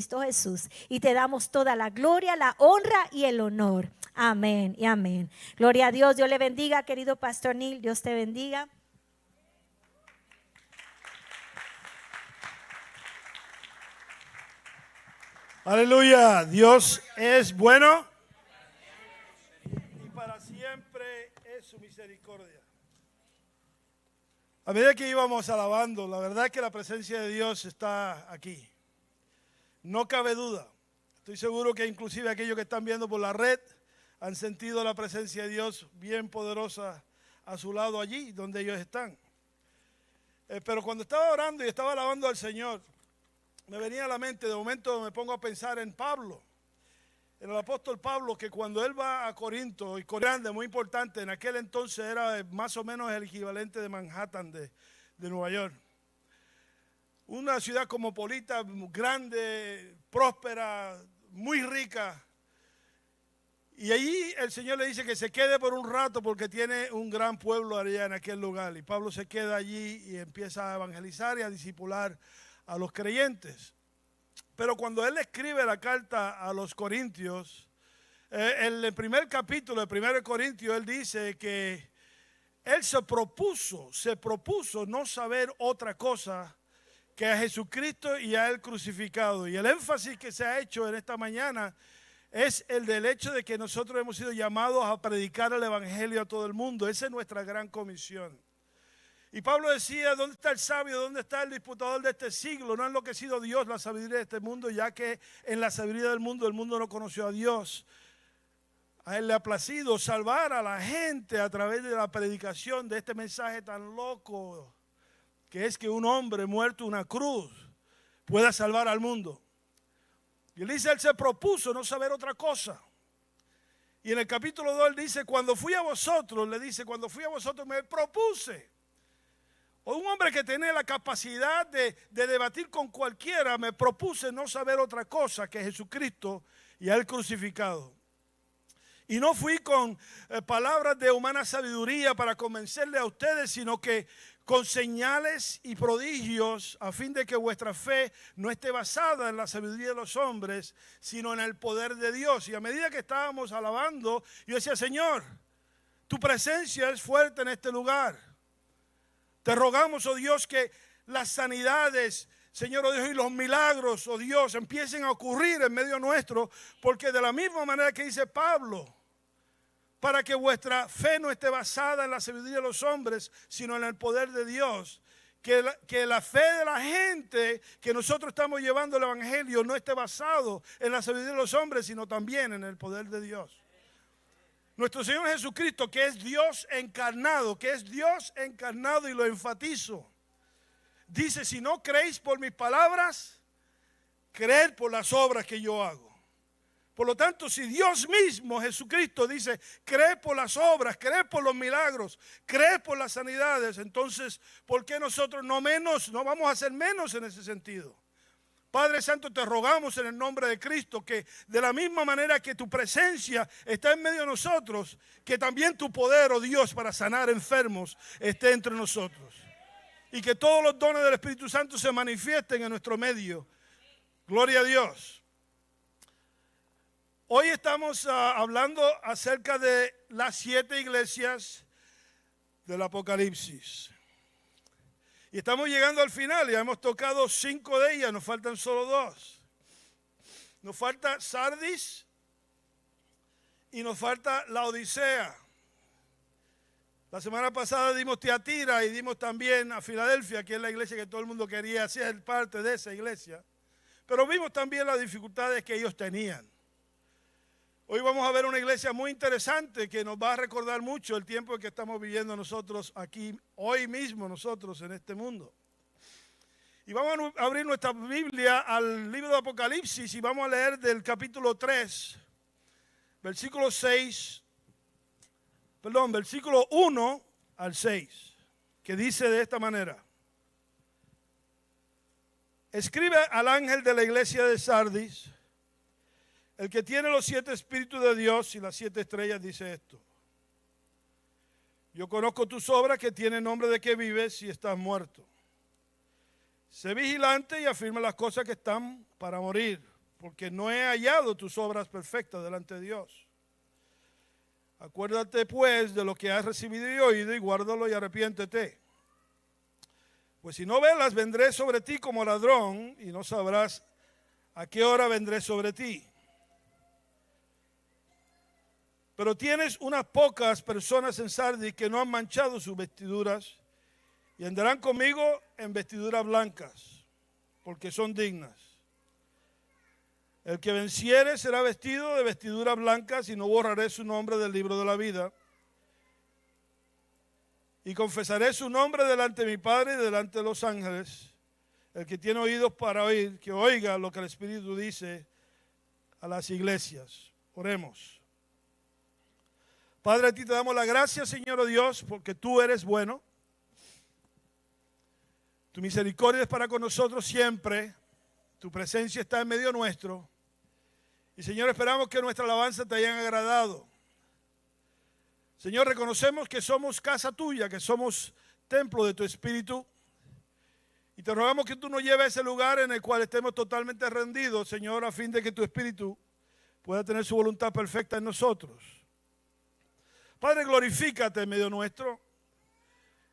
Cristo Jesús, y te damos toda la gloria, la honra y el honor. Amén y amén. Gloria a Dios. Dios le bendiga, querido Pastor Neil. Dios te bendiga. Aleluya. Dios es bueno y para siempre es su misericordia. A medida que íbamos alabando, la verdad es que la presencia de Dios está aquí. No cabe duda. Estoy seguro que inclusive aquellos que están viendo por la red han sentido la presencia de Dios bien poderosa a su lado allí donde ellos están. Pero cuando estaba orando y estaba alabando al Señor, me venía a la mente, de momento me pongo a pensar en Pablo, en el apóstol Pablo, que cuando él va a Corinto, y Corinto, muy importante, en aquel entonces era más o menos el equivalente de Manhattan de Nueva York. Una ciudad cosmopolita, grande, próspera, muy rica. Y allí el Señor le dice que se quede por un rato porque tiene un gran pueblo allá en aquel lugar. Y Pablo se queda allí y empieza a evangelizar y a discipular a los creyentes. Pero cuando él escribe la carta a los corintios, en el primer capítulo de 1 Corintios, él dice que él se propuso no saber otra cosa que a Jesucristo y a él crucificado. Y el énfasis que se ha hecho en esta mañana es el del hecho de que nosotros hemos sido llamados a predicar el evangelio a todo el mundo. Esa es nuestra gran comisión. Y Pablo decía, ¿dónde está el sabio? ¿Dónde está el disputador de este siglo? No ha enloquecido Dios la sabiduría de este mundo, ya que en la sabiduría del mundo el mundo no conoció a Dios. A él le ha placido salvar a la gente a través de la predicación de este mensaje tan loco, que es que un hombre muerto en una cruz pueda salvar al mundo. Y él dice, él se propuso no saber otra cosa. Y en el capítulo 2 él dice, cuando fui a vosotros me propuse. O un hombre que tiene la capacidad de debatir con cualquiera, me propuse no saber otra cosa que Jesucristo y a él crucificado. Y no fui con palabras de humana sabiduría para convencerle a ustedes, sino que con señales y prodigios, a fin de que vuestra fe no esté basada en la sabiduría de los hombres, sino en el poder de Dios. Y a medida que estábamos alabando, yo decía, Señor, tu presencia es fuerte en este lugar. Te rogamos, oh Dios, que las sanidades, Señor, oh Dios, y los milagros, oh Dios, empiecen a ocurrir en medio nuestro, porque de la misma manera que dice Pablo, para que vuestra fe no esté basada en la sabiduría de los hombres, sino en el poder de Dios. Que la fe de la gente que nosotros estamos llevando el evangelio no esté basado en la sabiduría de los hombres, sino también en el poder de Dios. Nuestro Señor Jesucristo, que es Dios encarnado, y lo enfatizo, dice, si no creéis por mis palabras, creed por las obras que yo hago. Por lo tanto, si Dios mismo, Jesucristo, dice, cree por las obras, cree por los milagros, cree por las sanidades, entonces, ¿por qué nosotros no vamos a hacer menos en ese sentido? Padre Santo, te rogamos en el nombre de Cristo que de la misma manera que tu presencia está en medio de nosotros, que también tu poder, oh Dios, para sanar enfermos esté entre nosotros. Y que todos los dones del Espíritu Santo se manifiesten en nuestro medio. Gloria a Dios. Hoy estamos hablando acerca de las 7 iglesias del Apocalipsis. Y estamos llegando al final, ya hemos tocado 5 de ellas, nos faltan solo 2. Nos falta Sardis y nos falta la Odisea. La semana pasada dimos Tiatira y dimos también a Filadelfia, que es la iglesia que todo el mundo quería ser parte de esa iglesia. Pero vimos también las dificultades que ellos tenían. Hoy vamos a ver una iglesia muy interesante que nos va a recordar mucho el tiempo en que estamos viviendo nosotros aquí, hoy mismo nosotros en este mundo. Y vamos a abrir nuestra Biblia al libro de Apocalipsis y vamos a leer del capítulo 3, versículo 1 al 6, que dice de esta manera. Escribe al ángel de la iglesia de Sardis, el que tiene los 7 espíritus de Dios y las 7 estrellas, dice esto. Yo conozco tus obras, que tienen nombre de que vives y estás muerto. Sé vigilante y afirma las cosas que están para morir. porque no he hallado tus obras perfectas delante de Dios. Acuérdate pues de lo que has recibido y oído y guárdalo y arrepiéntete. Pues si no velas, vendré sobre ti como ladrón y no sabrás a qué hora vendré sobre ti. Pero tienes unas pocas personas en Sardis que no han manchado sus vestiduras y andarán conmigo en vestiduras blancas, porque son dignas. El que venciere será vestido de vestiduras blancas y no borraré su nombre del libro de la vida. Y confesaré su nombre delante de mi Padre y delante de los ángeles. El que tiene oídos para oír, que oiga lo que el Espíritu dice a las iglesias. Oremos. Padre, a ti te damos la gracia, Señor Dios, porque tú eres bueno. Tu misericordia es para con nosotros siempre. Tu presencia está en medio nuestro. Y Señor, esperamos que nuestra alabanza te hayan agradado. Señor, reconocemos que somos casa tuya, que somos templo de tu Espíritu. Y te rogamos que tú nos lleves a ese lugar en el cual estemos totalmente rendidos, Señor, a fin de que tu Espíritu pueda tener su voluntad perfecta en nosotros. Padre, glorifícate en medio nuestro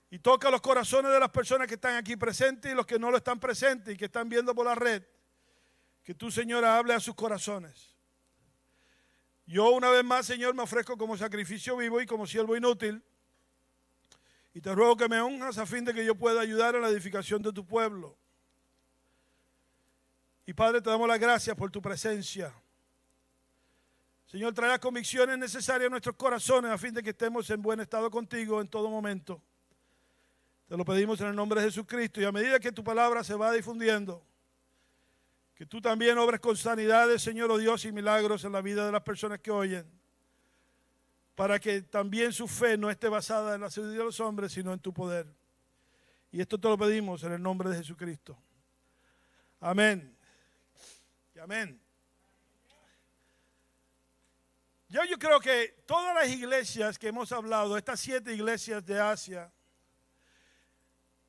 y toca los corazones de las personas que están aquí presentes y los que no lo están presentes y que están viendo por la red. Que tú, Señor, hable a sus corazones. Yo una vez más, Señor, me ofrezco como sacrificio vivo y como siervo inútil. Y te ruego que me honras a fin de que yo pueda ayudar en la edificación de tu pueblo. Y Padre, te damos las gracias por tu presencia. Señor, trae las convicciones necesarias a nuestros corazones a fin de que estemos en buen estado contigo en todo momento. Te lo pedimos en el nombre de Jesucristo y a medida que tu palabra se va difundiendo, que tú también obres con sanidades, Señor, oh Dios, y milagros en la vida de las personas que oyen, para que también su fe no esté basada en la sabiduría de los hombres, sino en tu poder. Y esto te lo pedimos en el nombre de Jesucristo. Amén. Y amén. Yo creo que todas las iglesias que hemos hablado, estas 7 iglesias de Asia,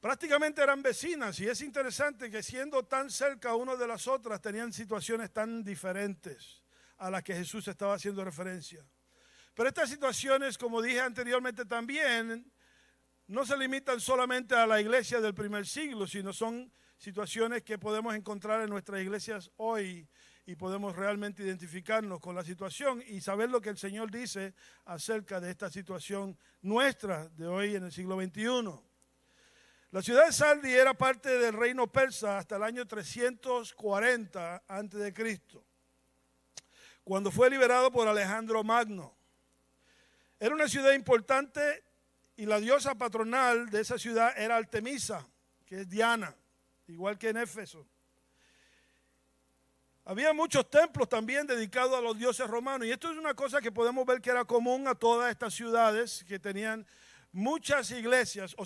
prácticamente eran vecinas, y es interesante que siendo tan cerca una de las otras tenían situaciones tan diferentes a las que Jesús estaba haciendo referencia. Pero estas situaciones, como dije anteriormente también, no se limitan solamente a la iglesia del primer siglo, sino son situaciones que podemos encontrar en nuestras iglesias hoy y podemos realmente identificarnos con la situación y saber lo que el Señor dice acerca de esta situación nuestra de hoy en el siglo XXI. La ciudad de Sardis era parte del reino persa hasta el año 340 a.C., cuando fue liberado por Alejandro Magno. Era una ciudad importante y la diosa patronal de esa ciudad era Artemisa, que es Diana, igual que en Éfeso. Había muchos templos también dedicados a los dioses romanos y esto es una cosa que podemos ver que era común a todas estas ciudades que tenían muchas iglesias,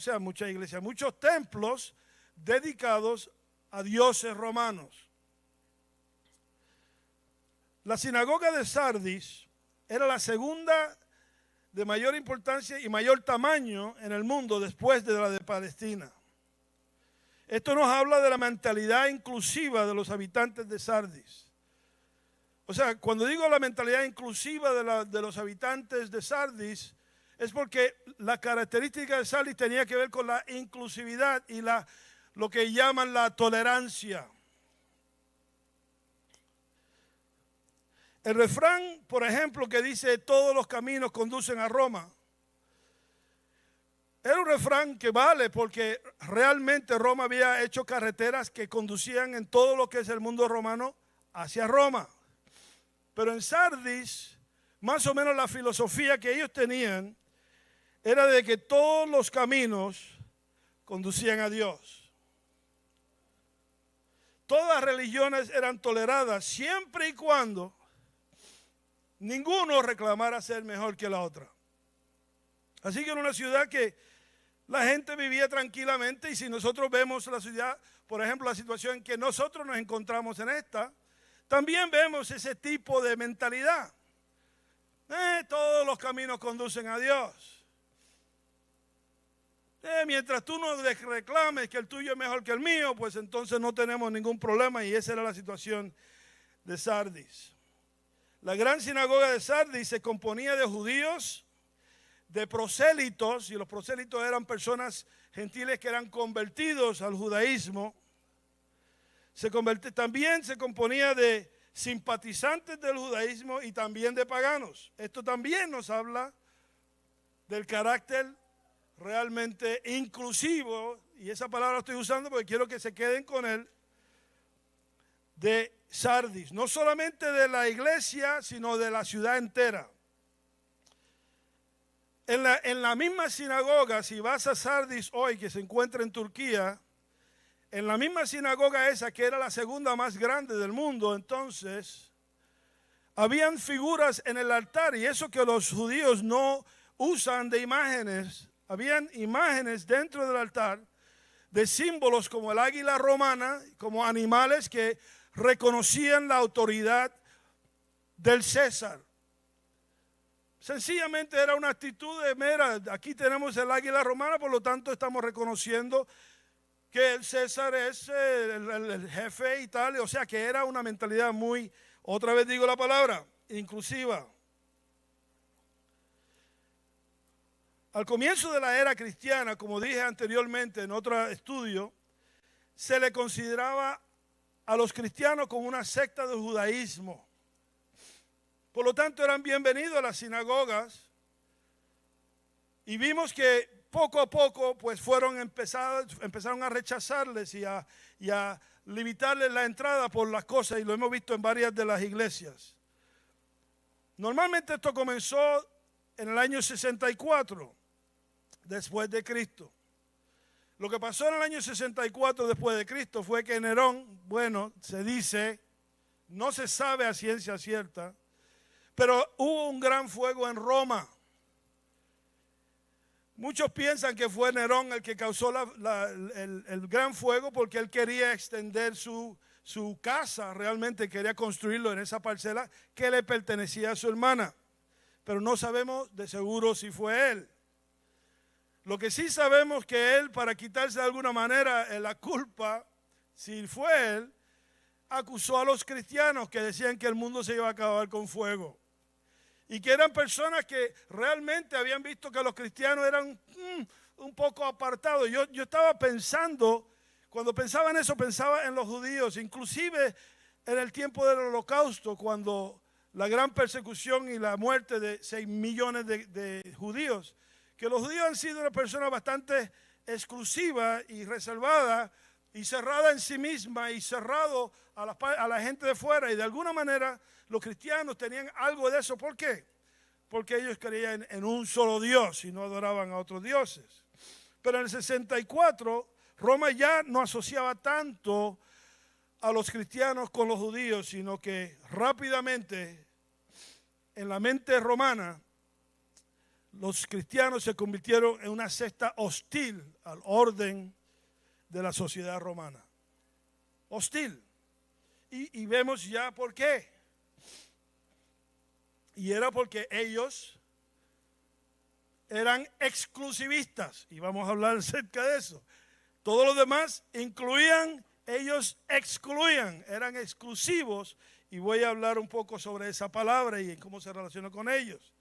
muchos templos dedicados a dioses romanos. La sinagoga de Sardis era la segunda de mayor importancia y mayor tamaño en el mundo después de la de Palestina. Esto nos habla de la mentalidad inclusiva de los habitantes de Sardis. O sea, cuando digo la mentalidad inclusiva de los habitantes de Sardis, es porque la característica de Sardis tenía que ver con la inclusividad y lo que llaman la tolerancia. El refrán, por ejemplo, que dice todos los caminos conducen a Roma, era un refrán que vale porque realmente Roma había hecho carreteras que conducían en todo lo que es el mundo romano hacia Roma. Pero en Sardis, más o menos la filosofía que ellos tenían era de que todos los caminos conducían a Dios. Todas las religiones eran toleradas siempre y cuando ninguno reclamara ser mejor que la otra. Así que en una ciudad que la gente vivía tranquilamente y si nosotros vemos la ciudad, por ejemplo, la situación en que nosotros nos encontramos en esta, también vemos ese tipo de mentalidad. Todos los caminos conducen a Dios. Mientras tú no reclames que el tuyo es mejor que el mío, pues entonces no tenemos ningún problema y esa era la situación de Sardis. La gran sinagoga de Sardis se componía de judíos, de prosélitos, y los prosélitos eran personas gentiles que eran convertidos al judaísmo. También se componía de simpatizantes del judaísmo y también de paganos. Esto también nos habla del carácter realmente inclusivo, y esa palabra la estoy usando porque quiero que se queden con él, de Sardis, no solamente de la iglesia, sino de la ciudad entera. En la misma sinagoga, si vas a Sardis hoy, que se encuentra en Turquía, en la misma sinagoga esa, que era la segunda más grande del mundo, entonces, habían figuras en el altar, y eso que los judíos no usan de imágenes, habían imágenes dentro del altar de símbolos como el águila romana, como animales que reconocían la autoridad del César. Sencillamente era una actitud de mera, aquí tenemos el águila romana, por lo tanto estamos reconociendo que el César es el jefe y tal, o sea que era una mentalidad muy, otra vez digo la palabra, inclusiva. Al comienzo de la era cristiana, como dije anteriormente en otro estudio, se le consideraba a los cristianos como una secta del judaísmo. Por lo tanto, eran bienvenidos a las sinagogas, y vimos que poco a poco pues empezaron a rechazarles y a limitarles la entrada por las cosas, y lo hemos visto en varias de las iglesias. Normalmente esto comenzó en el año 64 después de Cristo. Lo que pasó en el año 64 después de Cristo fue que Nerón, bueno, se dice, no se sabe a ciencia cierta, pero hubo un gran fuego en Roma. Muchos piensan que fue Nerón el que causó el gran fuego porque él quería extender su casa, realmente quería construirlo en esa parcela que le pertenecía a su hermana. Pero no sabemos de seguro si fue él. Lo que sí sabemos que él, para quitarse de alguna manera la culpa, si fue él, acusó a los cristianos que decían que el mundo se iba a acabar con fuego. Y que eran personas que realmente habían visto que los cristianos eran un poco apartados. Yo estaba pensando, cuando pensaba en eso, pensaba en los judíos, inclusive en el tiempo del Holocausto, cuando la gran persecución y la muerte de 6 millones de judíos, que los judíos han sido una persona bastante exclusiva y reservada y cerrada en sí misma y cerrado a la gente de fuera, y de alguna manera los cristianos tenían algo de eso. ¿Por qué? Porque ellos creían en un solo Dios y no adoraban a otros dioses. Pero en el 64 Roma ya no asociaba tanto a los cristianos con los judíos, sino que rápidamente en la mente romana los cristianos se convirtieron en una secta hostil al orden de la sociedad romana. Hostil. Y vemos ya por qué. Y era porque ellos eran exclusivistas. Y vamos a hablar acerca de eso. Todos los demás incluían, ellos excluían, eran exclusivos. Y voy a hablar un poco sobre esa palabra y cómo se relaciona con ellos.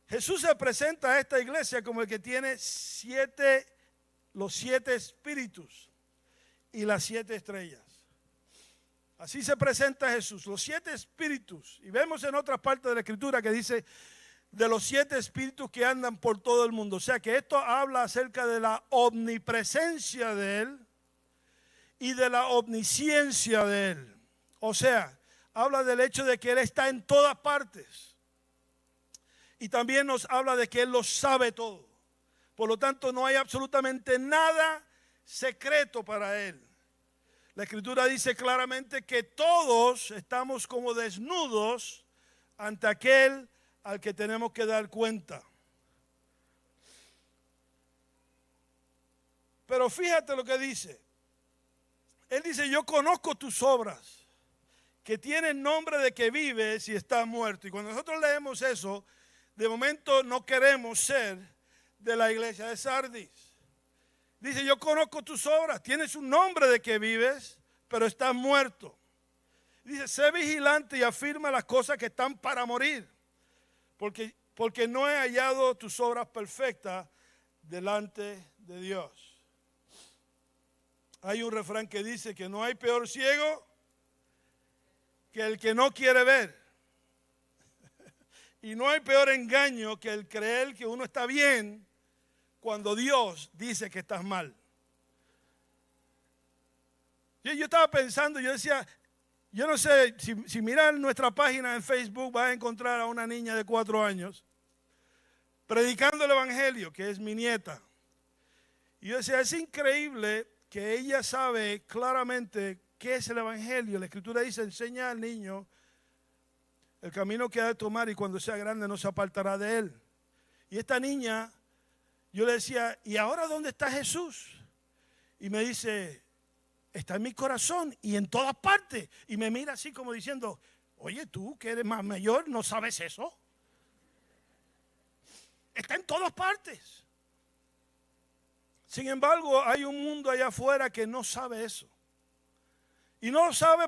Jesús se presenta a esta iglesia como el que tiene los 7 espíritus y las 7 estrellas. Así se presenta Jesús, los 7 espíritus. Y vemos en otras partes de la Escritura que dice de los 7 espíritus que andan por todo el mundo. O sea que esto habla acerca de la omnipresencia de Él y de la omnisciencia de Él. O sea, habla del hecho de que Él está en todas partes. Y también nos habla de que Él lo sabe todo. Por lo tanto, no hay absolutamente nada secreto para Él. La Escritura dice claramente que todos estamos como desnudos ante aquel al que tenemos que dar cuenta. Pero fíjate lo que dice. Él dice, yo conozco tus obras, que tienen nombre de que vives y estás muerto. Y cuando nosotros leemos eso, de momento no queremos ser de la iglesia de Sardis. Dice, yo conozco tus obras, tienes un nombre de que vives, pero estás muerto. Dice, sé vigilante y afirma las cosas que están para morir, porque no he hallado tus obras perfectas delante de Dios. Hay un refrán que dice que no hay peor ciego que el que no quiere ver. Y no hay peor engaño que el creer que uno está bien cuando Dios dice que estás mal. Yo estaba pensando, yo decía, yo no sé, si miran nuestra página en Facebook vas a encontrar a una niña de 4 años predicando el evangelio, que es mi nieta. Y yo decía, es increíble que ella sabe claramente qué es el evangelio. La escritura dice, enseña al niño el camino que ha de tomar y cuando sea grande no se apartará de él. Y esta niña, yo le decía, ¿y ahora dónde está Jesús? Y me dice, está en mi corazón y en todas partes. Y me mira así como diciendo, oye, tú que eres más mayor, ¿no sabes eso? Está en todas partes. Sin embargo, hay un mundo allá afuera que no sabe eso. Y no lo sabe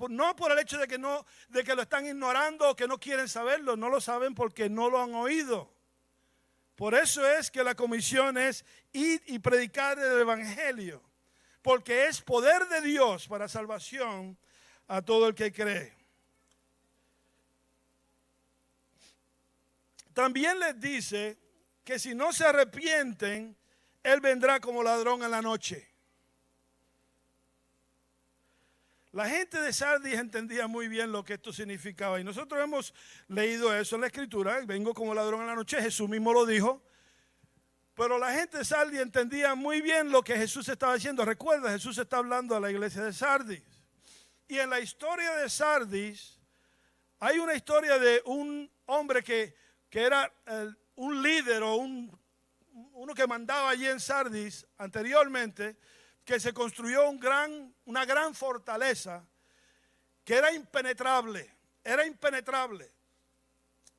no por el hecho de que lo están ignorando o que no quieren saberlo. No lo saben porque no lo han oído. Por eso es que la comisión es ir y predicar el evangelio. Porque es poder de Dios para salvación a todo el que cree. También les dice que si no se arrepienten, Él vendrá como ladrón en la noche. La gente de Sardis entendía muy bien lo que esto significaba. Y nosotros hemos leído eso en la Escritura. Vengo como ladrón en la noche. Jesús mismo lo dijo. Pero la gente de Sardis entendía muy bien lo que Jesús estaba diciendo. Recuerda, Jesús está hablando a la iglesia de Sardis. Y en la historia de Sardis, hay una historia de un hombre que era un líder o uno que mandaba allí en Sardis anteriormente, que se construyó una gran fortaleza que era impenetrable.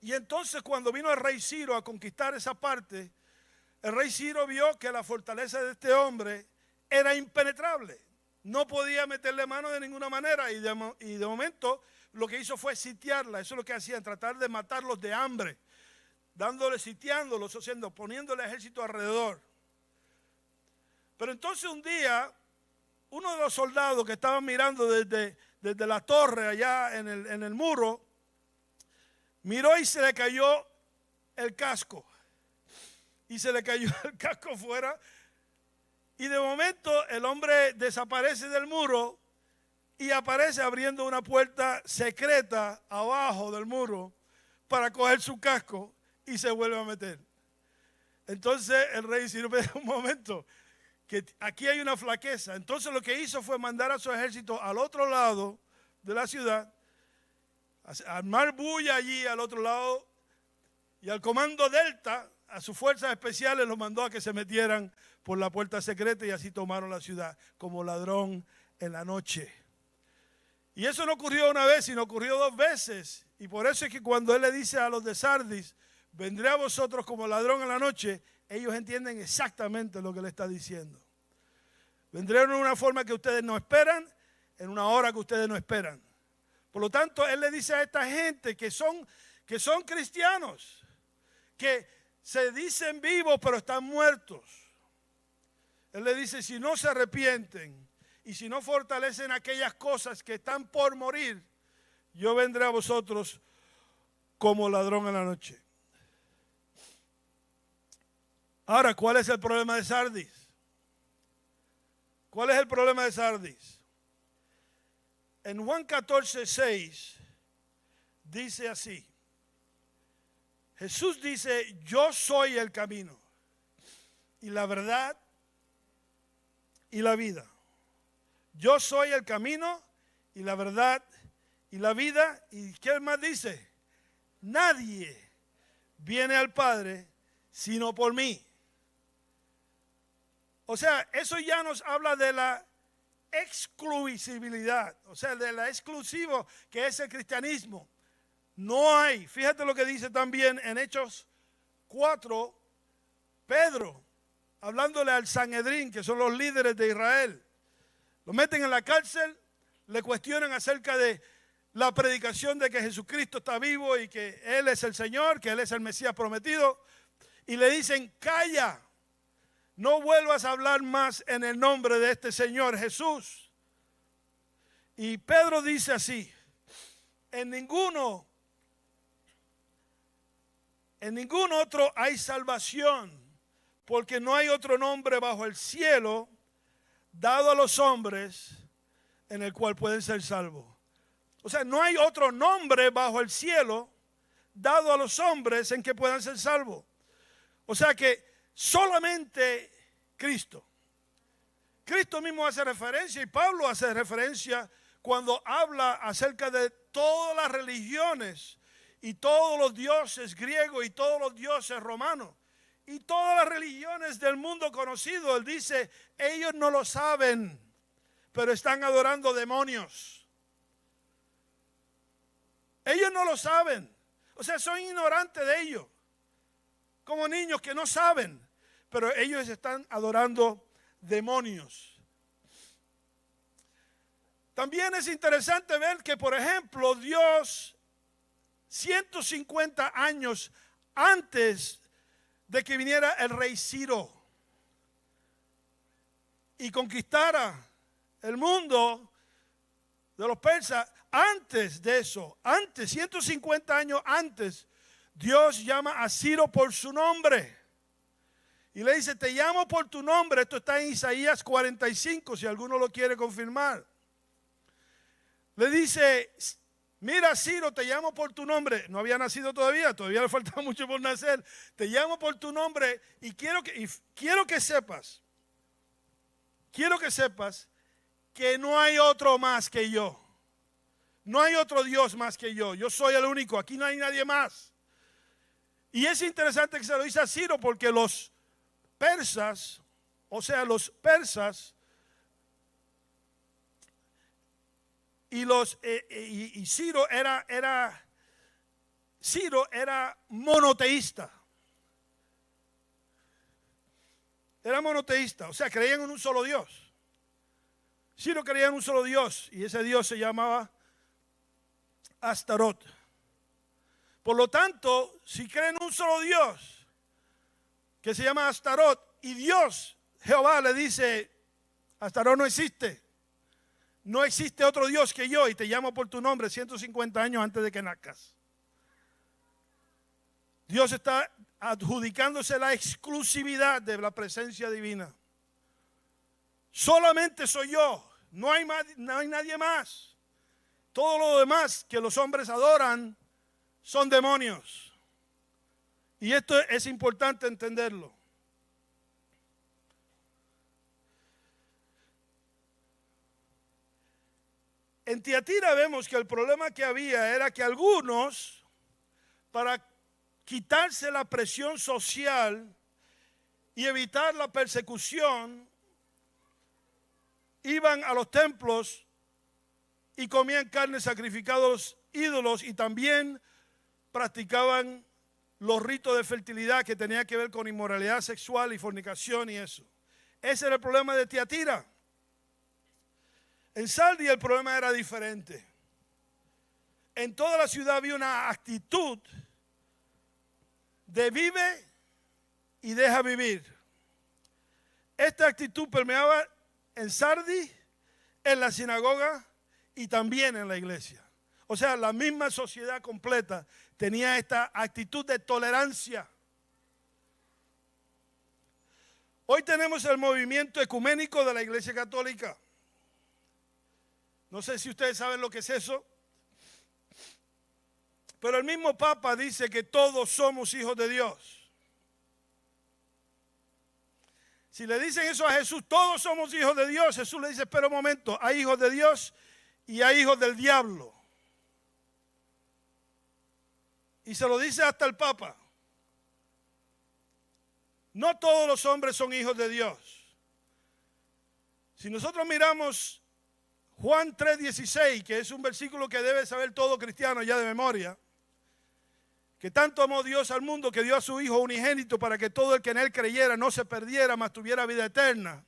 Y entonces cuando vino el rey Ciro a conquistar esa parte, el rey Ciro vio que la fortaleza de este hombre era impenetrable. No podía meterle mano de ninguna manera y de momento lo que hizo fue sitiarla. Eso es lo que hacían, tratar de matarlos de hambre, sitiándolos, poniéndole ejército alrededor. Pero entonces un día, uno de los soldados que estaban mirando desde la torre allá en el muro, miró y se le cayó el casco. Y se le cayó el casco fuera. Y de momento el hombre desaparece del muro y aparece abriendo una puerta secreta abajo del muro para coger su casco y se vuelve a meter. Entonces el rey dice, un momento, que aquí hay una flaqueza. Entonces lo que hizo fue mandar a su ejército al otro lado de la ciudad, armar bulla allí al otro lado, y al comando Delta, a sus fuerzas especiales, los mandó a que se metieran por la puerta secreta y así tomaron la ciudad como ladrón en la noche. Y eso no ocurrió una vez, sino ocurrió 2 veces. Y por eso es que cuando él le dice a los de Sardis, vendré a vosotros como ladrón en la noche, ellos entienden exactamente lo que le está diciendo. Vendré en una forma que ustedes no esperan, en una hora que ustedes no esperan. Por lo tanto, él le dice a esta gente que son cristianos, que se dicen vivos pero están muertos. Él le dice, si no se arrepienten y si no fortalecen aquellas cosas que están por morir, yo vendré a vosotros como ladrón en la noche. Ahora, ¿cuál es el problema de Sardis? ¿Cuál es el problema de Sardis? En Juan 14:6 dice así. Jesús dice, yo soy el camino y la verdad y la vida. Yo soy el camino y la verdad y la vida. ¿Y qué más dice? Nadie viene al Padre sino por mí. O sea, eso ya nos habla de la exclusividad, o sea, de la exclusivo que es el cristianismo. No hay, fíjate lo que dice también en Hechos 4, Pedro, hablándole al Sanedrín, que son los líderes de Israel. Lo meten en la cárcel, le cuestionan acerca de la predicación de que Jesucristo está vivo y que Él es el Señor, que Él es el Mesías prometido, y le dicen, calla, no vuelvas a hablar más en el nombre de este Señor Jesús. Y Pedro dice así, en ningún otro hay salvación, porque no hay otro nombre bajo el cielo dado a los hombres en el cual pueden ser salvos. O sea, no hay otro nombre bajo el cielo dado a los hombres en que puedan ser salvos. O sea que solamente Cristo. Cristo mismo hace referencia y Pablo hace referencia cuando habla acerca de todas las religiones y todos los dioses griegos y todos los dioses romanos y todas las religiones del mundo conocido. Él dice, ellos no lo saben, pero están adorando demonios. Ellos no lo saben. O sea, son ignorantes de ello. Como niños que no saben, pero ellos están adorando demonios. También es interesante ver que, por ejemplo, Dios, 150 años antes de que viniera el rey Ciro y conquistara el mundo de los persas, antes de eso, 150 años antes, Dios llama a Ciro por su nombre. Y le dice, te llamo por tu nombre. Esto está en Isaías 45, si alguno lo quiere confirmar. Le dice, mira Ciro, te llamo por tu nombre. No había nacido todavía le faltaba mucho por nacer. Te llamo por tu nombre y quiero que sepas que no hay otro más que yo. No hay otro Dios más que yo. Yo soy el único. Aquí no hay nadie más. Y es interesante que se lo dice a Ciro porque los persas, y Ciro era monoteísta. Era monoteísta, o sea, creían en un solo Dios. Ciro creía en un solo Dios y ese Dios se llamaba Astarot. Por lo tanto, si creen en un solo Dios que se llama Astarot y Dios, Jehová, le dice, Astarot no existe. No existe otro Dios que yo y te llamo por tu nombre 150 años antes de que nazcas. Dios está adjudicándose la exclusividad de la presencia divina. Solamente soy yo, no hay nadie más. Todo lo demás que los hombres adoran son demonios. Y esto es importante entenderlo. En Tiatira vemos que el problema que había era que algunos, para quitarse la presión social y evitar la persecución, iban a los templos y comían carne sacrificada a los ídolos y también practicaban los ritos de fertilidad que tenían que ver con inmoralidad sexual y fornicación y eso. Ese era el problema de Tiatira. En Sardi el problema era diferente. En toda la ciudad había una actitud de vive y deja vivir. Esta actitud permeaba en Sardi, en la sinagoga y también en la iglesia. O sea, la misma sociedad completa tenía esta actitud de tolerancia. Hoy tenemos el movimiento ecuménico de la Iglesia Católica. No sé si ustedes saben lo que es eso, pero el mismo Papa dice que todos somos hijos de Dios. Si le dicen eso a Jesús, todos somos hijos de Dios, Jesús le dice, espera un momento, hay hijos de Dios y hay hijos del diablo. Y se lo dice hasta el Papa. No todos los hombres son hijos de Dios. Si nosotros miramos Juan 3:16, que es un versículo que debe saber todo cristiano ya de memoria, que tanto amó Dios al mundo que dio a su Hijo unigénito para que todo el que en él creyera no se perdiera, mas tuviera vida eterna.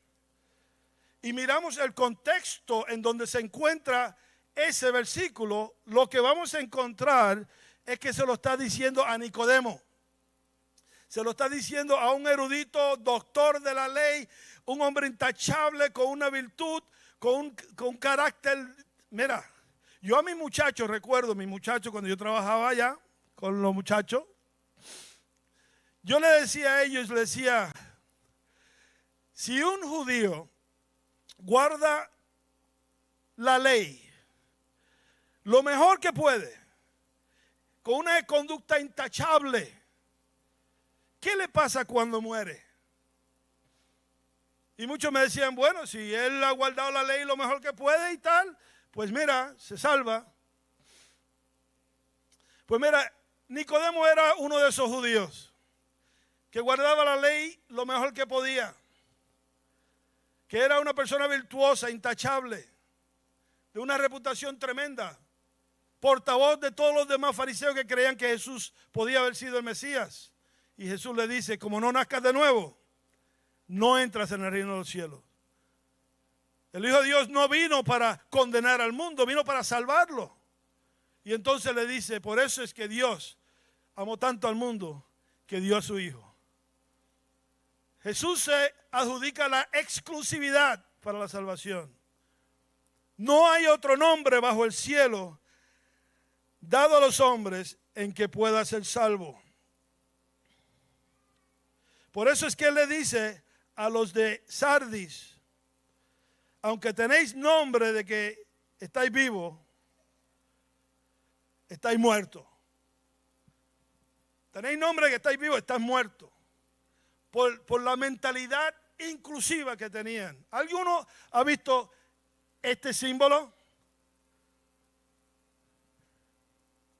y miramos el contexto en donde se encuentra ese versículo, lo que vamos a encontrar es que se lo está diciendo a Nicodemo. Se lo está diciendo a un erudito, doctor de la ley, un hombre intachable, con una virtud, con un carácter. Mira, yo a mis muchachos, recuerdo mis muchachos cuando yo trabajaba allá con los muchachos, yo le decía a ellos, le decía, si un judío guarda la ley lo mejor que puede, con una conducta intachable, ¿qué le pasa cuando muere? Y muchos me decían, bueno, si él ha guardado la ley lo mejor que puede y tal, pues mira, se salva. Pues mira, Nicodemo era uno de esos judíos que guardaba la ley lo mejor que podía, que era una persona virtuosa, intachable, de una reputación tremenda, portavoz de todos los demás fariseos que creían que Jesús podía haber sido el Mesías. Y Jesús le dice, como no nazcas de nuevo, no entras en el reino de los cielos. El Hijo de Dios no vino para condenar al mundo, vino para salvarlo. Y entonces le dice, por eso es que Dios amó tanto al mundo que dio a su Hijo. Jesús se adjudica la exclusividad para la salvación. No hay otro nombre bajo el cielo dado a los hombres en que pueda ser salvo. Por eso es que él le dice a los de Sardis, aunque tenéis nombre de que estáis vivos, estáis muertos. Tenéis nombre de que estáis vivos, estáis muertos. Por la mentalidad inclusiva que tenían. ¿Alguno ha visto este símbolo?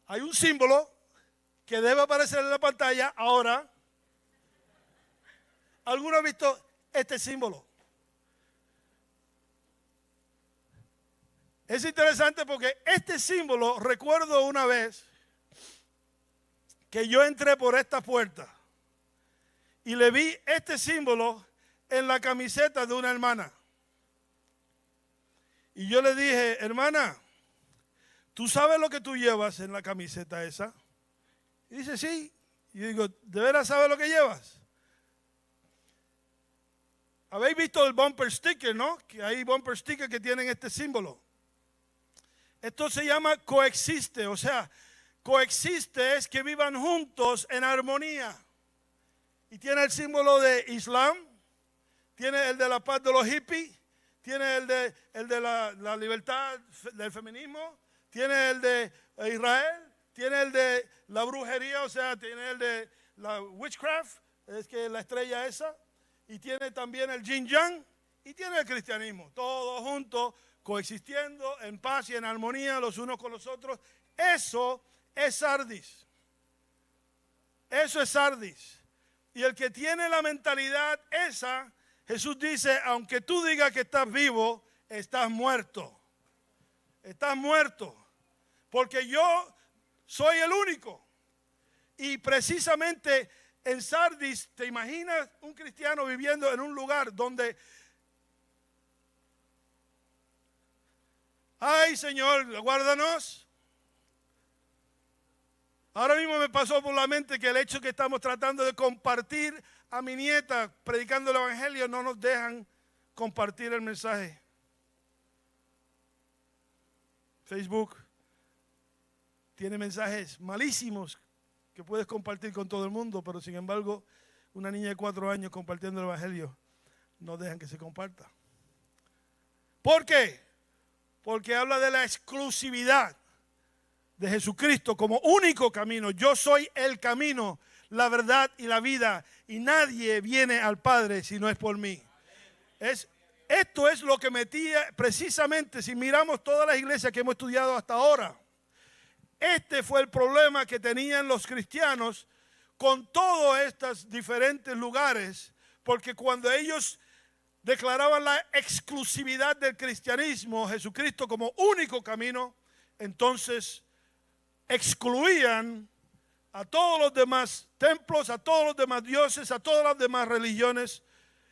Hay un símbolo que debe aparecer en la pantalla ahora. ¿Alguno ha visto este símbolo? Es interesante porque este símbolo, recuerdo una vez que yo entré por esta puerta y le vi este símbolo en la camiseta de una hermana. Y yo le dije, hermana, ¿tú sabes lo que tú llevas en la camiseta esa? Y dice, sí. Y yo digo, ¿de veras sabes lo que llevas? ¿Habéis visto el bumper sticker, no? Que hay bumper stickers que tienen este símbolo. Esto se llama coexiste, o sea, coexiste es que vivan juntos en armonía. Y tiene el símbolo de Islam, tiene el de la paz de los hippies, tiene el de la libertad del feminismo, tiene el de Israel, tiene el de la brujería, o sea, tiene el de la witchcraft, es que la estrella esa, y tiene también el yin yang, y tiene el cristianismo, todos juntos, coexistiendo en paz y en armonía los unos con los otros. Eso es Sardis. Eso es Sardis. Y el que tiene la mentalidad esa, Jesús dice, aunque tú digas que estás vivo, estás muerto. Estás muerto. Porque yo soy el único. Y precisamente en Sardis, ¿te imaginas un cristiano viviendo en un lugar donde, ay Señor, guárdanos? Ahora mismo me pasó por la mente que el hecho que estamos tratando de compartir a mi nieta predicando el evangelio no nos dejan compartir el mensaje. Facebook tiene mensajes malísimos que puedes compartir con todo el mundo, pero sin embargo, una niña de 4 años compartiendo el evangelio no dejan que se comparta. ¿Por qué? Porque habla de la exclusividad de Jesucristo como único camino. Yo soy el camino, la verdad y la vida, y nadie viene al Padre si no es por mí. Esto es lo que metía precisamente, si miramos todas las iglesias que hemos estudiado hasta ahora, este fue el problema que tenían los cristianos con todos estos diferentes lugares, porque cuando ellos declaraban la exclusividad del cristianismo, Jesucristo como único camino, entonces excluían a todos los demás templos, a todos los demás dioses, a todas las demás religiones,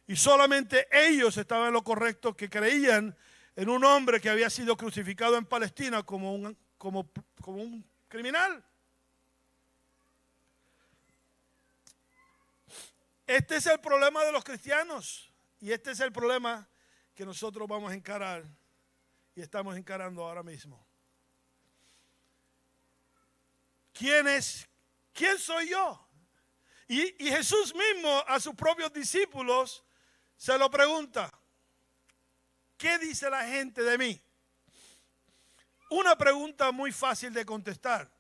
Y solamente ellos estaban en lo correcto, que creían en un hombre que había sido crucificado en Palestina como un criminal. Este es el problema de los cristianos y este es el problema que nosotros vamos a encarar y estamos encarando ahora mismo. ¿Quién soy yo? Y Jesús mismo a sus propios discípulos se lo pregunta. ¿Qué dice la gente de mí? Una pregunta muy fácil de contestar.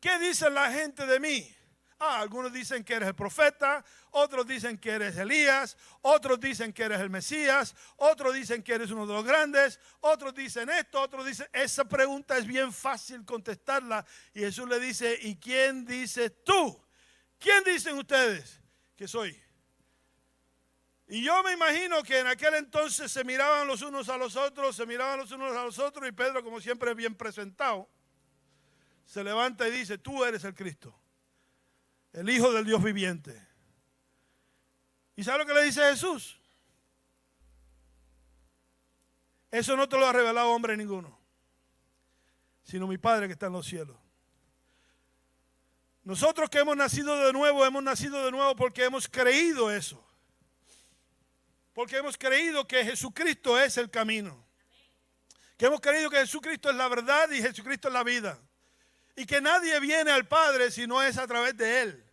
¿Qué dice la gente de mí? Algunos dicen que eres el profeta, otros dicen que eres Elías, otros dicen que eres el Mesías, otros dicen que eres uno de los grandes, otros dicen esto, otros dicen... Esa pregunta es bien fácil contestarla y Jesús le dice, ¿y quién dices tú? ¿Quién dicen ustedes que soy? Y yo me imagino que en aquel entonces se miraban los unos a los otros, y Pedro, como siempre bien presentado, se levanta y dice, tú eres el Cristo, el Hijo del Dios viviente. ¿Y sabe lo que le dice Jesús? Eso no te lo ha revelado hombre ninguno, sino mi Padre que está en los cielos. Nosotros que hemos nacido de nuevo porque hemos creído eso. Porque hemos creído que Jesucristo es el camino. Que hemos creído que Jesucristo es la verdad y Jesucristo es la vida. Y que nadie viene al Padre si no es a través de Él.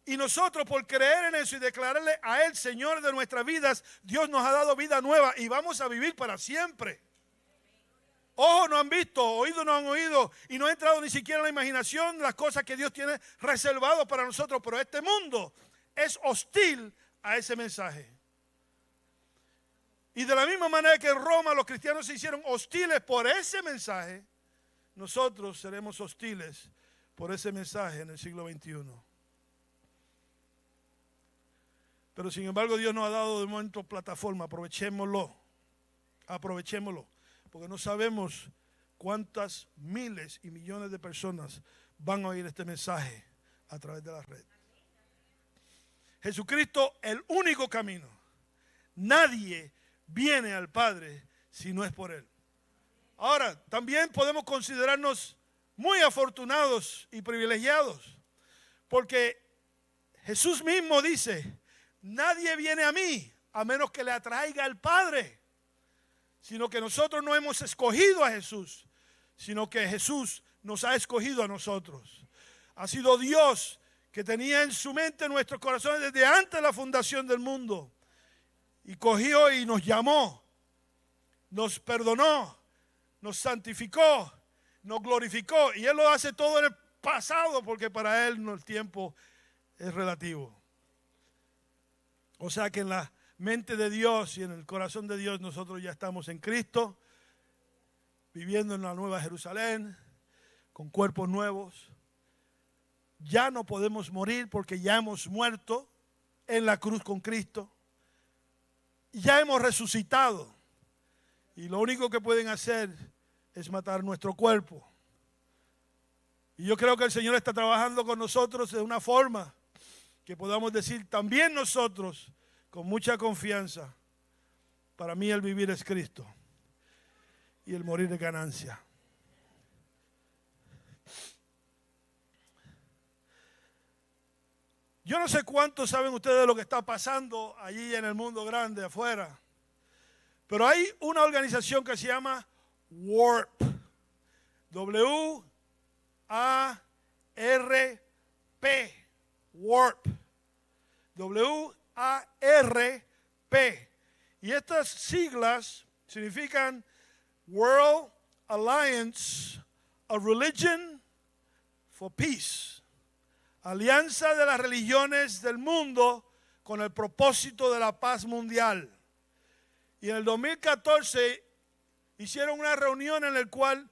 Y nosotros por creer en eso y declararle a Él Señor de nuestras vidas, Dios nos ha dado vida nueva y vamos a vivir para siempre. Ojos no han visto, oídos no han oído y no ha entrado ni siquiera en la imaginación las cosas que Dios tiene reservado para nosotros. Pero este mundo es hostil a ese mensaje. Y de la misma manera que en Roma los cristianos se hicieron hostiles por ese mensaje, nosotros seremos hostiles por ese mensaje en el siglo XXI. Pero sin embargo Dios nos ha dado de momento plataforma, aprovechémoslo, porque no sabemos cuántas miles y millones de personas van a oír este mensaje a través de la red. Jesucristo, el único camino. Nadie viene al Padre si no es por Él. Ahora, también podemos considerarnos muy afortunados y privilegiados, porque Jesús mismo dice, nadie viene a mí a menos que le atraiga al Padre, sino que nosotros no hemos escogido a Jesús, sino que Jesús nos ha escogido a nosotros. Ha sido Dios que tenía en su mente nuestros corazones desde antes de la fundación del mundo. Y cogió y nos llamó, nos perdonó, nos santificó, nos glorificó. Y Él lo hace todo en el pasado porque para Él el tiempo es relativo. O sea que en la mente de Dios y en el corazón de Dios nosotros ya estamos en Cristo, viviendo en la nueva Jerusalén, con cuerpos nuevos. Ya no podemos morir porque ya hemos muerto en la cruz con Cristo. Ya hemos resucitado y lo único que pueden hacer es matar nuestro cuerpo. Y yo creo que el Señor está trabajando con nosotros de una forma que podamos decir también nosotros con mucha confianza, para mí el vivir es Cristo y el morir es ganancia. Yo no sé cuánto saben ustedes de lo que está pasando allí en el mundo grande afuera, pero hay una organización que se llama WARP, W-A-R-P, WARP, W-A-R-P. Y estas siglas significan World Alliance of Religion for Peace. Alianza de las religiones del mundo con el propósito de la paz mundial. Y en el 2014 hicieron una reunión en la cual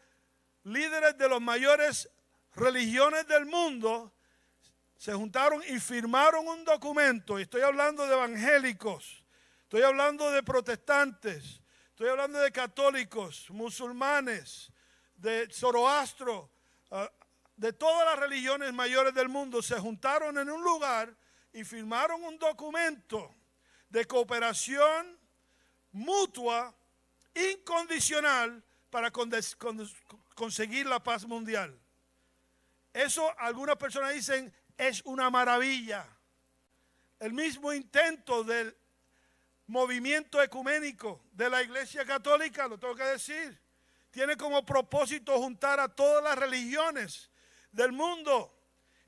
líderes de las mayores religiones del mundo se juntaron y firmaron un documento. Y estoy hablando de evangélicos, estoy hablando de protestantes, estoy hablando de católicos, musulmanes, de Zoroastro, de todas las religiones mayores del mundo. Se juntaron en un lugar y firmaron un documento de cooperación mutua, incondicional, para conseguir la paz mundial. Eso algunas personas dicen es una maravilla. El mismo intento del movimiento ecuménico de la Iglesia Católica, lo tengo que decir, tiene como propósito juntar a todas las religiones del mundo.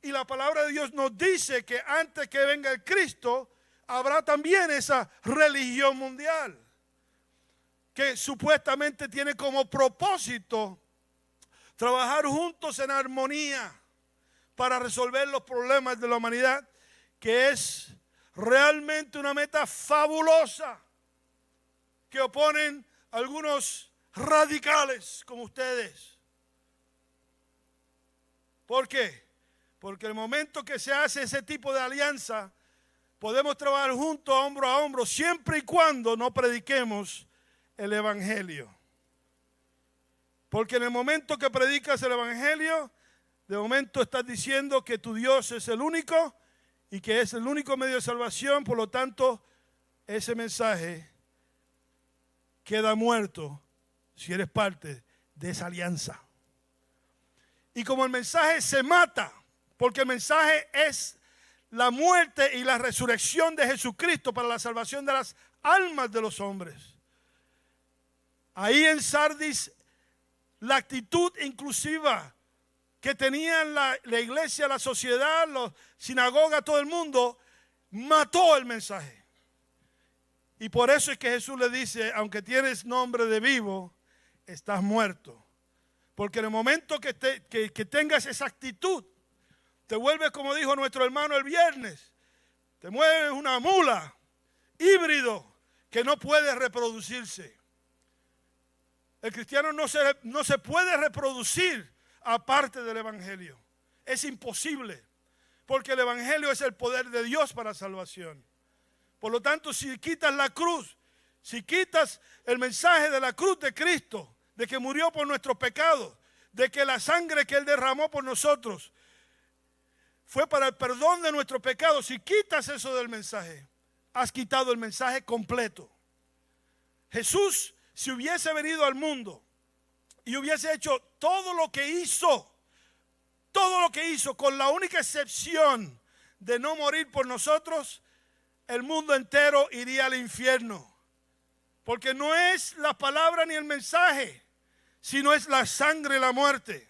Y la palabra de Dios nos dice que antes que venga el Cristo, habrá también esa religión mundial, que supuestamente tiene como propósito trabajar juntos en armonía para resolver los problemas de la humanidad, que es realmente una meta fabulosa que oponen algunos radicales como ustedes. ¿Por qué? Porque el momento que se hace ese tipo de alianza, podemos trabajar juntos, hombro a hombro, siempre y cuando no prediquemos el Evangelio. Porque en el momento que predicas el Evangelio, de momento estás diciendo que tu Dios es el único y que es el único medio de salvación. Por lo tanto, ese mensaje queda muerto si eres parte de esa alianza. Y como el mensaje se mata, porque el mensaje es la muerte y la resurrección de Jesucristo para la salvación de las almas de los hombres. Ahí en Sardis, la actitud inclusiva que tenían la iglesia, la sociedad, la sinagoga, todo el mundo, mató el mensaje. Y por eso es que Jesús le dice, aunque tienes nombre de vivo, estás muerto. Porque en el momento que tengas esa actitud, te vuelves, como dijo nuestro hermano el viernes, te mueves una mula, híbrido, que no puede reproducirse. El cristiano no se puede reproducir aparte del Evangelio. Es imposible, porque el Evangelio es el poder de Dios para salvación. Por lo tanto, si quitas la cruz, si quitas el mensaje de la cruz de Cristo, de que murió por nuestros pecados, de que la sangre que Él derramó por nosotros fue para el perdón de nuestros pecados, si quitas eso del mensaje, has quitado el mensaje completo. Jesús, si hubiese venido al mundo y hubiese hecho todo lo que hizo, con la única excepción de no morir por nosotros, el mundo entero iría al infierno. Porque no es la palabra ni el mensaje, sino es la sangre y la muerte.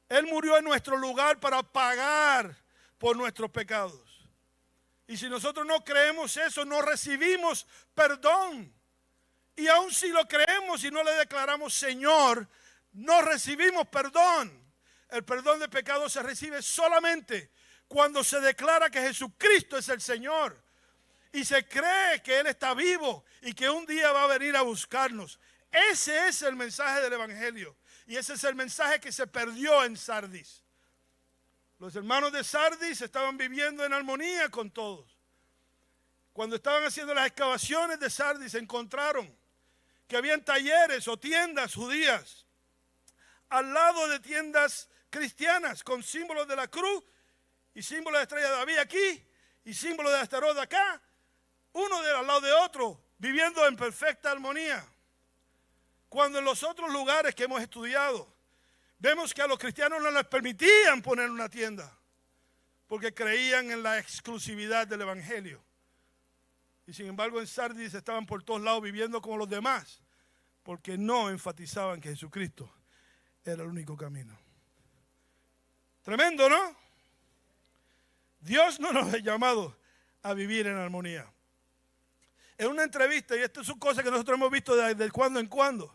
Él murió en nuestro lugar para pagar por nuestros pecados. Y si nosotros no creemos eso, no recibimos perdón. Y aun si lo creemos y no le declaramos Señor, no recibimos perdón. El perdón de pecados se recibe solamente cuando se declara que Jesucristo es el Señor y se cree que Él está vivo y que un día va a venir a buscarnos. Ese es el mensaje del Evangelio y ese es el mensaje que se perdió en Sardis. Los hermanos de Sardis estaban viviendo en armonía con todos. Cuando estaban haciendo las excavaciones de Sardis, encontraron que habían talleres o tiendas judías al lado de tiendas cristianas con símbolos de la cruz y símbolos de estrella de David aquí y símbolos de Astaroth acá, uno al lado de otro, viviendo en perfecta armonía. Cuando en los otros lugares que hemos estudiado, vemos que a los cristianos no les permitían poner una tienda porque creían en la exclusividad del Evangelio. Y sin embargo en Sardis estaban por todos lados viviendo como los demás, porque no enfatizaban que Jesucristo era el único camino. Tremendo, ¿no? Dios no nos ha llamado a vivir en armonía. En una entrevista, y esto es una cosa que nosotros hemos visto de cuando en cuando,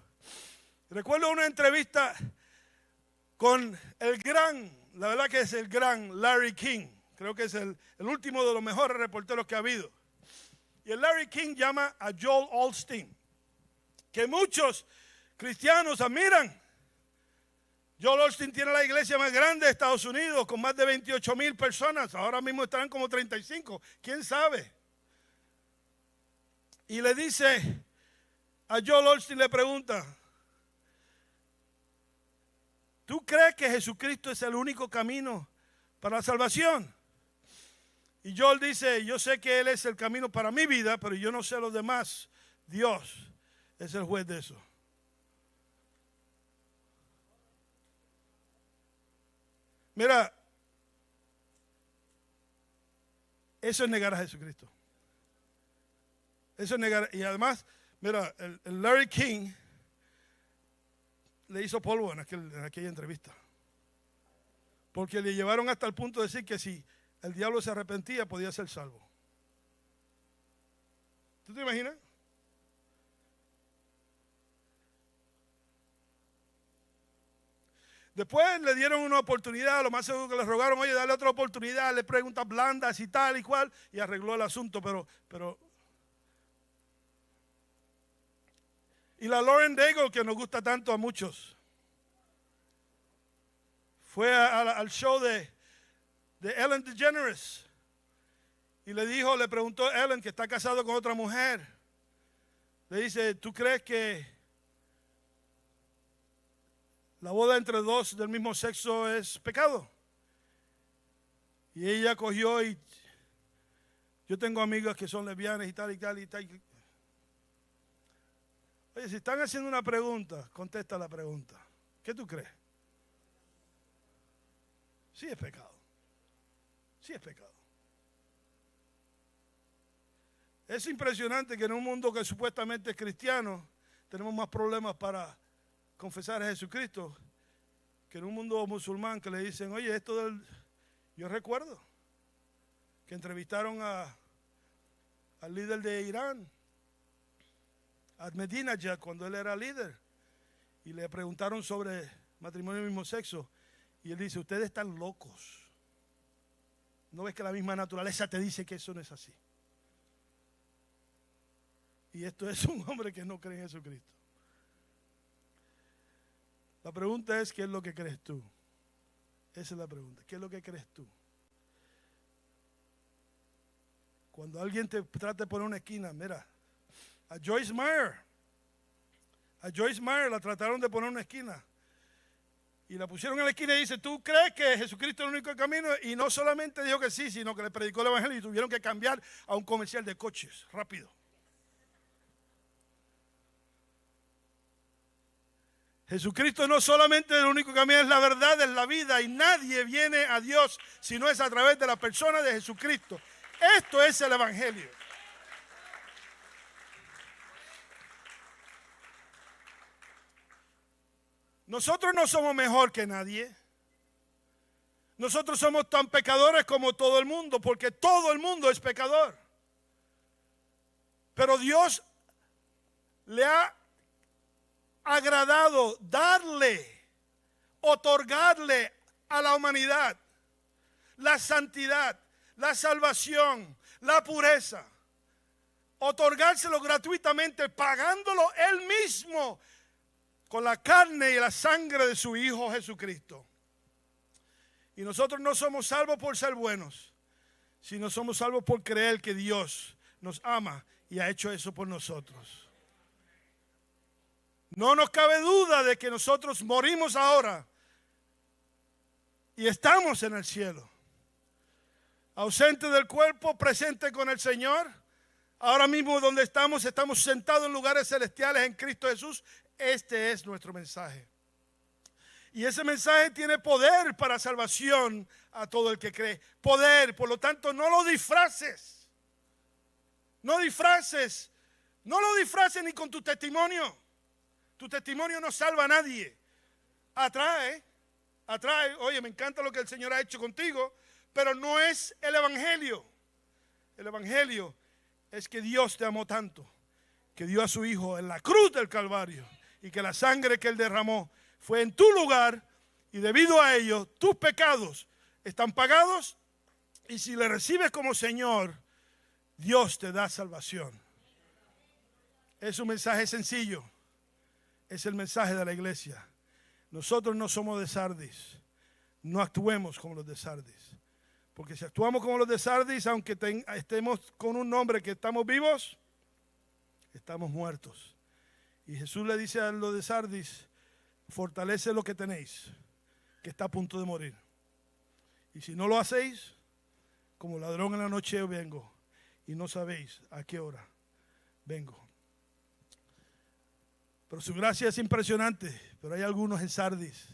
recuerdo una entrevista con la verdad que es el gran Larry King, creo que es el último de los mejores reporteros que ha habido. Y el Larry King llama a Joel Osteen, que muchos cristianos admiran. Joel Osteen tiene la iglesia más grande de Estados Unidos, con más de 28,000 personas. Ahora mismo estarán como 35, quién sabe. Y le dice a Joel Osteen, le pregunta, ¿tú crees que Jesucristo es el único camino para la salvación? Y Joel dice, yo sé que Él es el camino para mi vida, pero yo no sé los demás. Dios es el juez de eso. Mira, eso es negar a Jesucristo. Eso es negar. Y además, mira, el Larry King le hizo polvo en aquella entrevista. Porque le llevaron hasta el punto de decir que si el diablo se arrepentía, podía ser salvo. ¿Tú te imaginas? Después le dieron una oportunidad, lo más seguro que le rogaron, oye, dale otra oportunidad, le preguntas blandas y tal y cual, y arregló el asunto, pero y la Lauren Daigle, que nos gusta tanto a muchos, fue al show de Ellen DeGeneres y le preguntó a Ellen, que está casado con otra mujer, le dice, ¿tú crees que la boda entre dos del mismo sexo es pecado? Y ella cogió y yo tengo amigas que son lesbianas y tal y tal y tal. Oye, si están haciendo una pregunta, contesta la pregunta. ¿Qué tú crees? Sí es pecado. Sí es pecado. Es impresionante que en un mundo que supuestamente es cristiano, tenemos más problemas para confesar a Jesucristo que en un mundo musulmán que le dicen, oye, esto del... Yo recuerdo que entrevistaron al líder de Irán, Ahmadinejad, cuando él era líder, y le preguntaron sobre matrimonio del mismo sexo, y él dice, ustedes están locos. ¿No ves que la misma naturaleza te dice que eso no es así? Y esto es un hombre que no cree en Jesucristo. La pregunta es, ¿qué es lo que crees tú? Esa es la pregunta. ¿Qué es lo que crees tú? Cuando alguien te trata de poner una esquina, mira, a Joyce Meyer la trataron de poner una esquina. Y la pusieron en la esquina y dice, ¿tú crees que Jesucristo es el único camino? Y no solamente dijo que sí, sino que le predicó el evangelio y tuvieron que cambiar a un comercial de coches, rápido. Jesucristo no solamente es el único camino, es la verdad, es la vida, y nadie viene a Dios si no es a través de la persona de Jesucristo. Esto es el evangelio. Nosotros no somos mejor que nadie. Nosotros somos tan pecadores como todo el mundo, porque todo el mundo es pecador. Pero Dios le ha agradado otorgarle a la humanidad la santidad, la salvación, la pureza, otorgárselo gratuitamente, pagándolo Él mismo con la carne y la sangre de su Hijo Jesucristo. Y nosotros no somos salvos por ser buenos, sino somos salvos por creer que Dios nos ama y ha hecho eso por nosotros. No nos cabe duda de que nosotros morimos ahora y estamos en el cielo. Ausente del cuerpo, presente con el Señor. Ahora mismo donde estamos sentados en lugares celestiales en Cristo Jesús. Este es nuestro mensaje. Y ese mensaje tiene poder para salvación a todo el que cree. Poder, por lo tanto, no lo disfraces. No lo disfraces ni con tu testimonio. Tu testimonio no salva a nadie. Atrae. Oye, me encanta lo que el Señor ha hecho contigo, pero no es el evangelio. El evangelio es que Dios te amó tanto, que dio a su Hijo en la cruz del Calvario, y que la sangre que Él derramó fue en tu lugar, y debido a ello tus pecados están pagados, y si le recibes como Señor, Dios te da salvación. Es un mensaje sencillo. Es el mensaje de la iglesia. Nosotros no somos de Sardis. No actuemos como los de Sardis. Porque si actuamos como los de Sardis, aunque estemos con un nombre que estamos vivos, estamos muertos. Y Jesús le dice a los de Sardis, fortalece lo que tenéis, que está a punto de morir. Y si no lo hacéis, como ladrón en la noche vengo, y no sabéis a qué hora vengo. Pero su gracia es impresionante, pero hay algunos en Sardis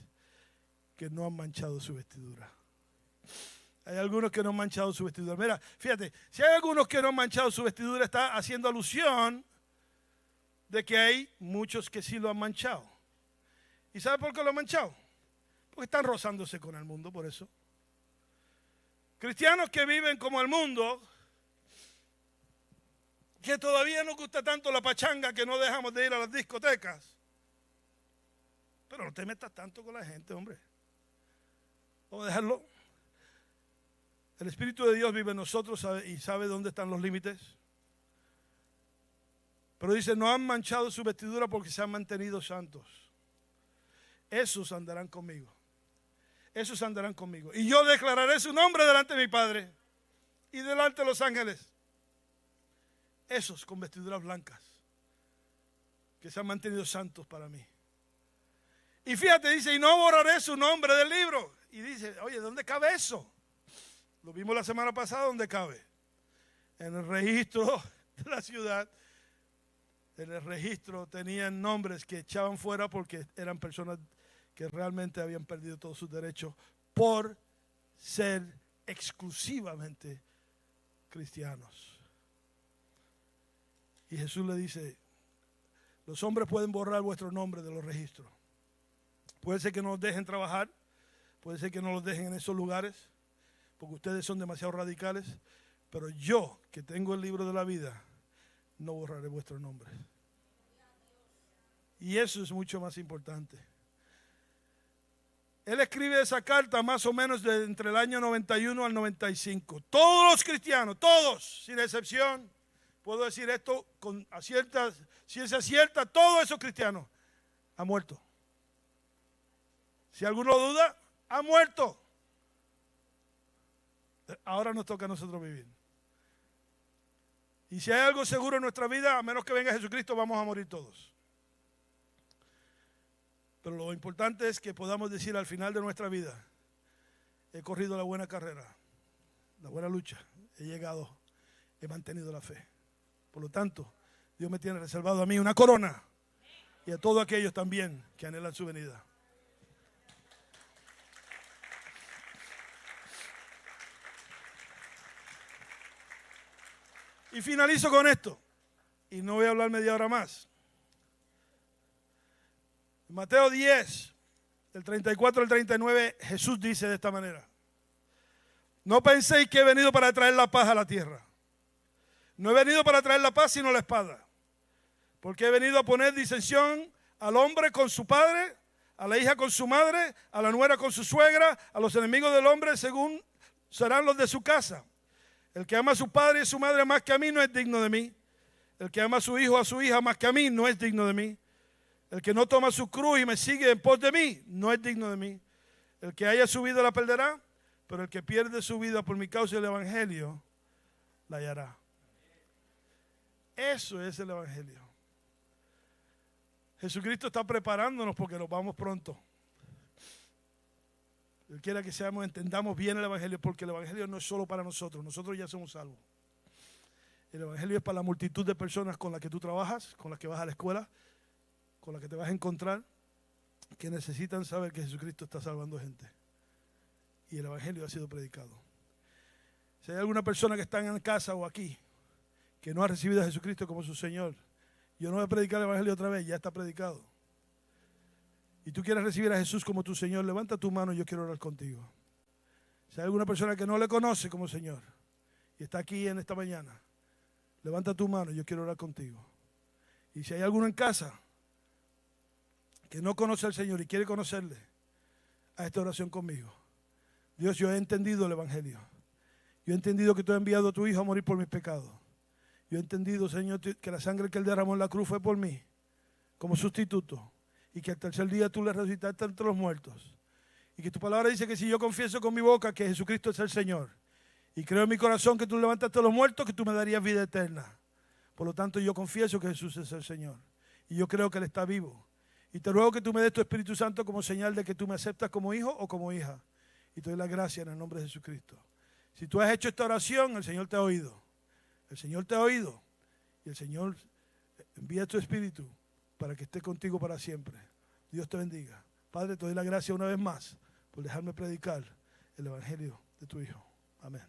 que no han manchado su vestidura. Hay algunos que no han manchado su vestidura. Mira, fíjate, si hay algunos que no han manchado su vestidura, está haciendo alusión de que hay muchos que sí lo han manchado. ¿Y sabe por qué lo han manchado? Porque están rozándose con el mundo, por eso. Cristianos que viven como el mundo, que todavía nos gusta tanto la pachanga que no dejamos de ir a las discotecas. Pero no te metas tanto con la gente, hombre. Vamos a dejarlo. El Espíritu de Dios vive en nosotros y sabe dónde están los límites. Pero dice, no han manchado su vestidura porque se han mantenido santos. Esos andarán conmigo. Esos andarán conmigo. Y yo declararé su nombre delante de mi Padre y delante de los ángeles. Esos con vestiduras blancas, que se han mantenido santos para mí. Y fíjate, dice, y no borraré su nombre del libro. Y dice, oye, ¿dónde cabe eso? Lo vimos la semana pasada, ¿dónde cabe? En el registro de la ciudad. En el registro tenían nombres que echaban fuera porque eran personas que realmente habían perdido todos sus derechos por ser exclusivamente cristianos. Y Jesús le dice, los hombres pueden borrar vuestro nombre de los registros. Puede ser que no los dejen trabajar, puede ser que no los dejen en esos lugares, porque ustedes son demasiado radicales, pero yo, que tengo el libro de la vida, no borraré vuestro nombre. Y eso es mucho más importante. Él escribe esa carta más o menos entre el año 91 al 95. Todos los cristianos, todos, sin excepción, puedo decir esto con ciencia cierta, todos esos cristianos han muerto. Si alguno duda, han muerto. Ahora nos toca a nosotros vivir. Y si hay algo seguro en nuestra vida, a menos que venga Jesucristo, vamos a morir todos. Pero lo importante es que podamos decir al final de nuestra vida, he corrido la buena carrera, la buena lucha, he llegado, he mantenido la fe. Por lo tanto, Dios me tiene reservado a mí una corona y a todos aquellos también que anhelan su venida. Y finalizo con esto, y no voy a hablar media hora más. En Mateo 10, del 34 al 39, Jesús dice de esta manera, no penséis que he venido para traer la paz a la tierra. No he venido para traer la paz sino la espada, porque he venido a poner disensión al hombre con su padre, a la hija con su madre, a la nuera con su suegra, a los enemigos del hombre según serán los de su casa. El que ama a su padre y a su madre más que a mí no es digno de mí. El que ama a su hijo o a su hija más que a mí no es digno de mí. El que no toma su cruz y me sigue en pos de mí no es digno de mí. El que haya su vida la perderá, pero el que pierde su vida por mi causa y el evangelio la hallará. Eso es el evangelio. Jesucristo está preparándonos porque nos vamos pronto. Él quiere que entendamos bien el evangelio, porque el evangelio no es solo para nosotros. Nosotros ya somos salvos. El evangelio es para la multitud de personas con las que tú trabajas, con las que vas a la escuela, con las que te vas a encontrar, que necesitan saber que Jesucristo está salvando gente. Y el evangelio ha sido predicado. Si hay alguna persona que está en casa o aquí que no ha recibido a Jesucristo como su Señor, yo no voy a predicar el evangelio otra vez, ya está predicado. Y tú quieres recibir a Jesús como tu Señor, levanta tu mano y yo quiero orar contigo. Si hay alguna persona que no le conoce como Señor y está aquí en esta mañana, levanta tu mano y yo quiero orar contigo. Y si hay alguno en casa que no conoce al Señor y quiere conocerle, a esta oración conmigo. Dios, yo he entendido el evangelio. Yo he entendido que tú has enviado a tu Hijo a morir por mis pecados. Yo he entendido, Señor, que la sangre que Él derramó en la cruz fue por mí, como sustituto. Y que al tercer día tú le resucitaste entre los muertos. Y que tu palabra dice que si yo confieso con mi boca que Jesucristo es el Señor, y creo en mi corazón que tú levantaste a los muertos, que tú me darías vida eterna. Por lo tanto, yo confieso que Jesús es el Señor. Y yo creo que Él está vivo. Y te ruego que tú me des tu Espíritu Santo como señal de que tú me aceptas como hijo o como hija. Y te doy la gracia en el nombre de Jesucristo. Si tú has hecho esta oración, el Señor te ha oído. El Señor te ha oído y el Señor envía tu espíritu para que esté contigo para siempre. Dios te bendiga. Padre, te doy la gracia una vez más por dejarme predicar el evangelio de tu Hijo. Amén.